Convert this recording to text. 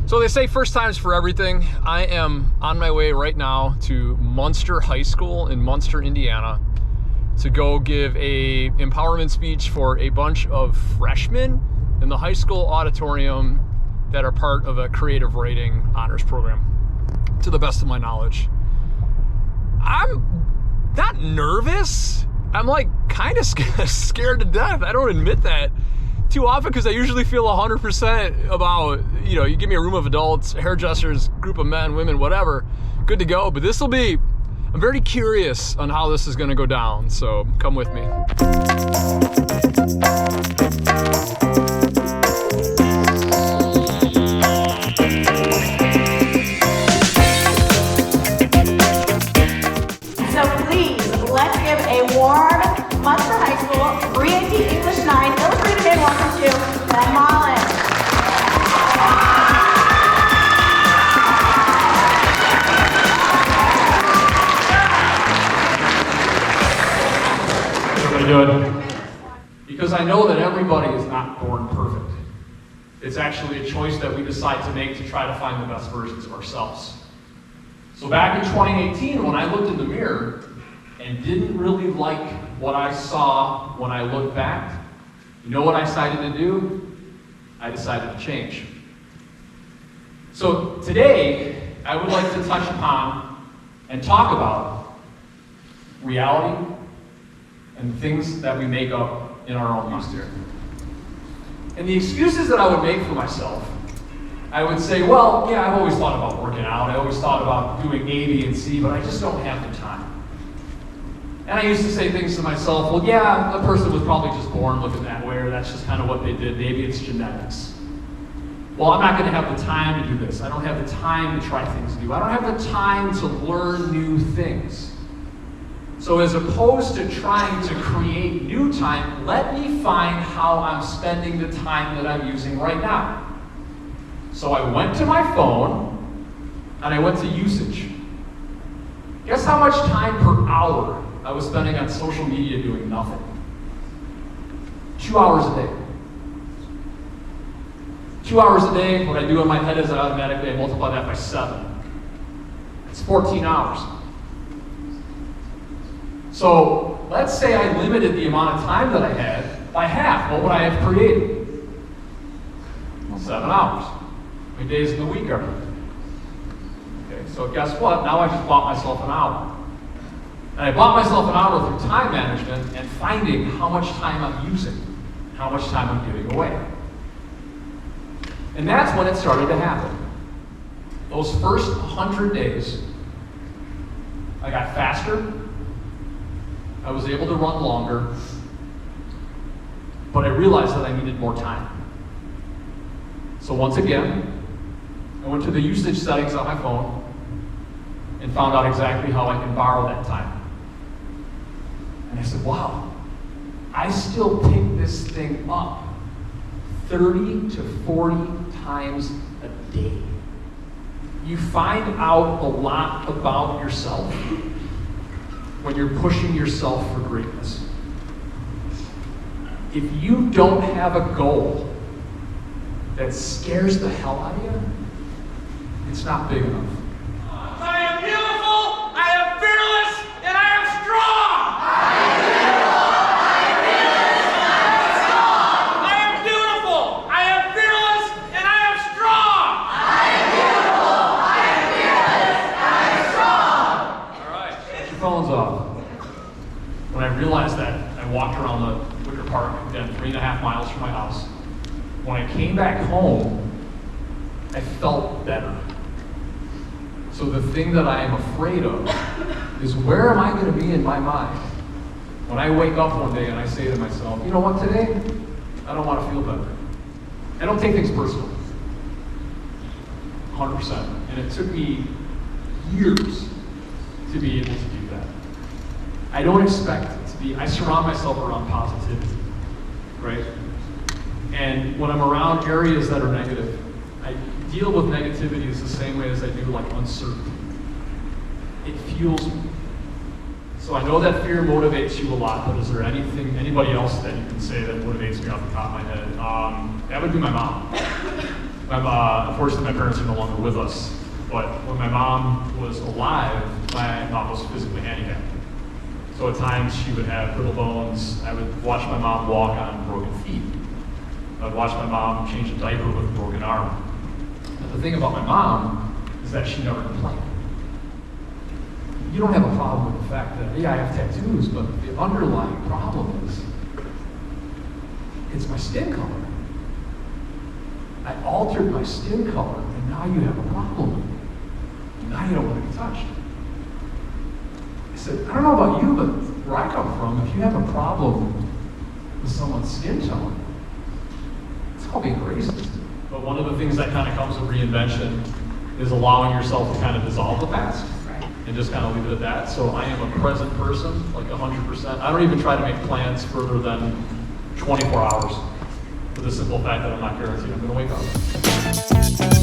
So they say first time's for everything. I am on my way right now to Munster High School in Munster, Indiana, to go give a empowerment speech for a bunch of freshmen in the high school auditorium that are part of a creative writing honors program, to the best of my knowledge. I'm not nervous. I'm like kind of scared to death. I don't admit that too often because I usually feel 100% about, you give me a room of adults, hairdressers, group of men, women, whatever, good to go. But I'm very curious on how this is going to go down, so come with me. So please, let's give a warm Munster High School 3AP English 9 illustrated bid welcome to Ben Mullen. Because I know that everybody is not born perfect. It's actually a choice that we decide to make to try to find the best versions of ourselves. So back in 2018, when I looked in the mirror and didn't really like what I saw when I looked back, you know what I decided to do? I decided to change. So today, I would like to touch upon and talk about reality and things that we make up in our own minds. And the excuses that I would make for myself, I would say, well, yeah, I've always thought about working out. I always thought about doing A, B, and C, but I just don't have the time. And I used to say things to myself, well, yeah, the person was probably just born looking that way, or that's just kind of what they did. Maybe it's genetics. Well, I'm not going to have the time to do this. I don't have the time to try things new. I don't have the time to learn new things. So as opposed to trying to create new time, let me find how I'm spending the time that I'm using right now. So I went to my phone and I went to usage. Guess how much time per hour I was spending on social media doing nothing? 2 hours a day. 2 hours a day, what I do in my head is I automatically multiply that by 7. It's 14 hours. So let's say I limited the amount of time that I had by half. What would I have created? 7 hours. How many days in the week are there? Okay, so guess what? Now I just bought myself an hour. And I bought myself an hour through time management and finding how much time I'm using, how much time I'm giving away. And that's when it started to happen. Those first 100 days, I got faster. I was able to run longer, but I realized that I needed more time. So once again, I went to the usage settings on my phone and found out exactly how I can borrow that time. And I said, wow, I still pick this thing up 30 to 40 times a day. You find out a lot about yourself when you're pushing yourself for greatness. If you don't have a goal that scares the hell out of you, it's not big enough. I am beautiful, I am fearless, and I am strong! I am beautiful, I am fearless, and I am strong! All right, shut your phones off. When I realized that, I walked around the Wicker Park, again, 3.5 miles from my house. When I came back home, I felt better. So the thing that I am afraid of is, where am I going to be in my mind when I wake up one day and I say to myself, you know what, today, I don't want to feel better. I don't take things personal, 100%. And it took me years to be able to do that. I don't expect it to be, I surround myself around positivity, right? And when I'm around areas that are negative, I deal with negativity the same way as I do like uncertainty. It fuels me. So I know that fear motivates you a lot, but is there anybody else that you can say that motivates me off the top of my head? That would be my mom. Unfortunately, my parents are no longer with us, but when my mom was alive, my mom was physically handicapped. So at times she would have brittle bones. I would watch my mom walk on broken feet. I would watch my mom change a diaper with a broken arm. But the thing about my mom is that she never complained. You don't have a problem with the fact that, yeah, I have tattoos, but the underlying problem is, it's my skin color. I altered my skin color, and now you have a problem. Now you don't want to be touched. I said, I don't know about you, but where I come from, if you have a problem with someone's skin tone, it's called being racist. But one of the things that kind of comes with reinvention is allowing yourself to kind of dissolve the past and just kind of leave it at that. So I am a present person, like 100%. I don't even try to make plans further than 24 hours for the simple fact that I'm not guaranteed I'm going to wake up.